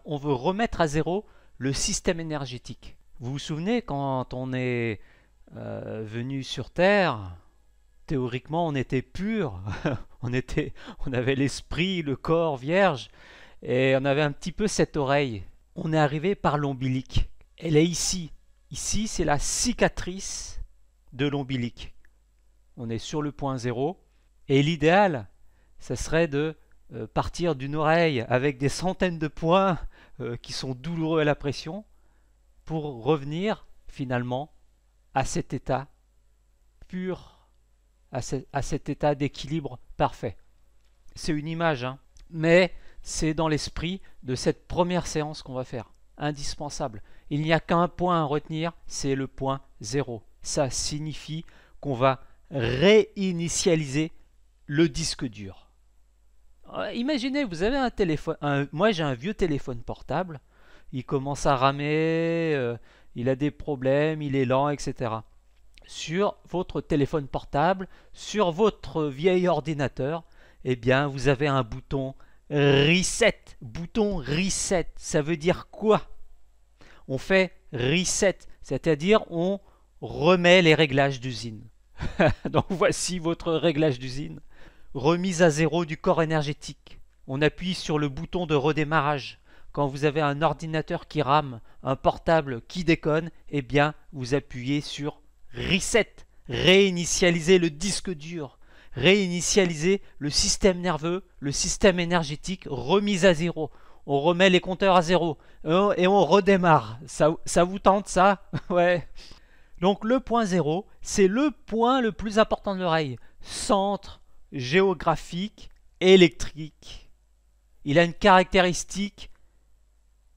On veut remettre à zéro le système énergétique. Vous vous souvenez quand on est venu sur Terre, théoriquement on était pur, on avait l'esprit, le corps vierge, et on avait un petit peu cette oreille. On est arrivé par l'ombilic. Elle est ici. Ici, c'est la cicatrice de l'ombilic. On est sur le point zéro. Et l'idéal, ça serait de partir d'une oreille avec des centaines de points qui sont douloureux à la pression pour revenir finalement à cet état pur, à cet état d'équilibre parfait. C'est une image, hein, mais c'est dans l'esprit de cette première séance qu'on va faire. Indispensable. Il n'y a qu'un point à retenir, c'est le point 0. Ça signifie qu'on va réinitialiser le disque dur. Imaginez, vous avez un téléphone. Moi, j'ai un vieux téléphone portable. Il commence à ramer, il a des problèmes, il est lent, etc. Sur votre téléphone portable, sur votre vieil ordinateur, eh bien, vous avez un bouton Reset. Bouton Reset, ça veut dire quoi? On fait Reset, c'est-à-dire on remet les réglages d'usine. Donc voici votre réglage d'usine. Remise à zéro du corps énergétique. On appuie sur le bouton de redémarrage. Quand vous avez un ordinateur qui rame, un portable qui déconne, eh bien, vous appuyez sur Reset. Réinitialiser le disque dur. Réinitialiser le système nerveux, le système énergétique, remise à zéro. On remet les compteurs à zéro et on redémarre. Ça vous tente ça? Ouais. Donc le point zéro, c'est le point le plus important de l'oreille. Centre géographique électrique. Il a une caractéristique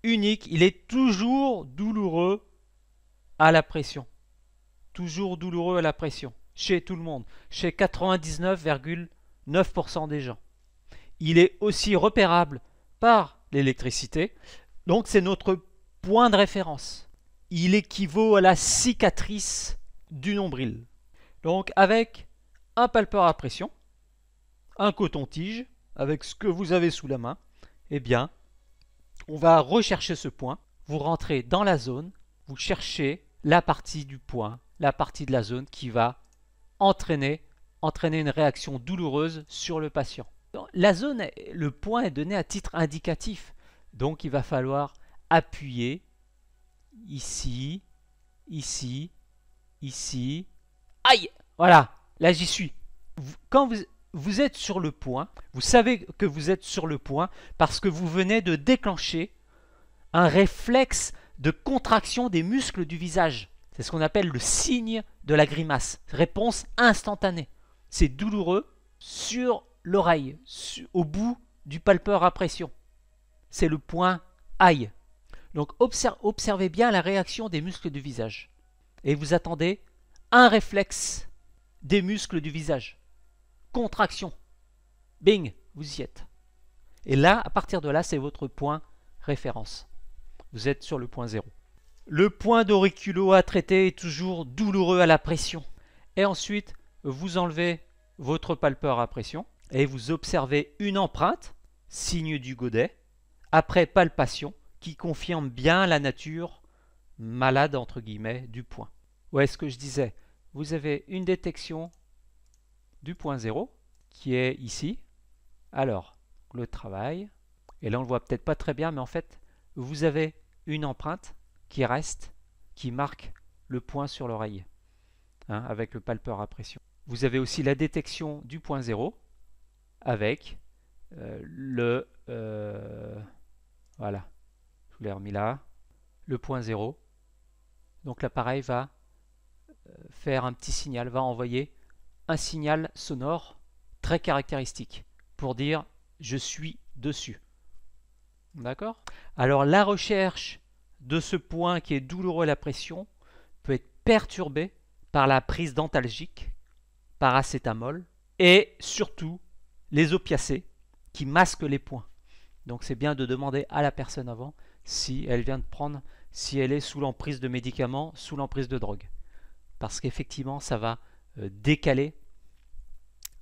unique. Il est toujours douloureux à la pression. Toujours douloureux à la pression. Chez tout le monde. Chez 99,9% des gens. Il est aussi repérable par l'électricité. Donc c'est notre point de référence. Il équivaut à la cicatrice du nombril. Donc avec un palpeur à pression, un coton-tige, avec ce que vous avez sous la main, eh bien, on va rechercher ce point. Vous rentrez dans la zone, vous cherchez la partie du point, la partie de la zone qui va entraîner une réaction douloureuse sur le patient. La zone, le point est donné à titre indicatif. Donc il va falloir appuyer ici, ici, ici. Aïe! Voilà, là j'y suis. Quand vous êtes sur le point, vous savez que vous êtes sur le point parce que vous venez de déclencher un réflexe de contraction des muscles du visage. C'est ce qu'on appelle le signe de la grimace. Réponse instantanée. C'est douloureux sur l'oreille, au bout du palpeur à pression. C'est le point aïe. Donc observez bien la réaction des muscles du visage. Et vous attendez un réflexe des muscles du visage. Contraction. Bing, vous y êtes. Et là, à partir de là, c'est votre point référence. Vous êtes sur le point 0. Le point d'auriculo à traiter est toujours douloureux à la pression. Et ensuite, vous enlevez votre palpeur à pression et vous observez une empreinte, signe du godet, après palpation, qui confirme bien la nature malade, entre guillemets, du point. Où est-ce que je disais? Vous avez une détection du point 0, qui est ici. Alors, le travail, et là on ne le voit peut-être pas très bien, mais en fait, vous avez une empreinte qui reste, qui marque le point sur l'oreille, hein, avec le palpeur à pression. Vous avez aussi la détection du point 0, avec voilà, je vous l'ai remis là, le point 0. Donc l'appareil va faire un petit signal, va envoyer un signal sonore très caractéristique pour dire je suis dessus. D'accord? Alors la recherche de ce point qui est douloureux à la pression peut être perturbée par la prise d'antalgique, paracétamol et surtout les opiacés qui masquent les points. Donc c'est bien de demander à la personne avant si elle vient de prendre, si elle est sous l'emprise de médicaments, sous l'emprise de drogue. Parce qu'effectivement ça va décaler,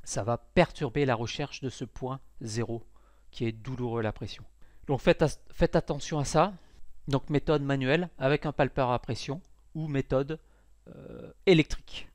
ça va perturber la recherche de ce point 0 qui est douloureux à la pression. Donc faites attention à ça. Donc méthode manuelle avec un palpeur à pression ou méthode électrique.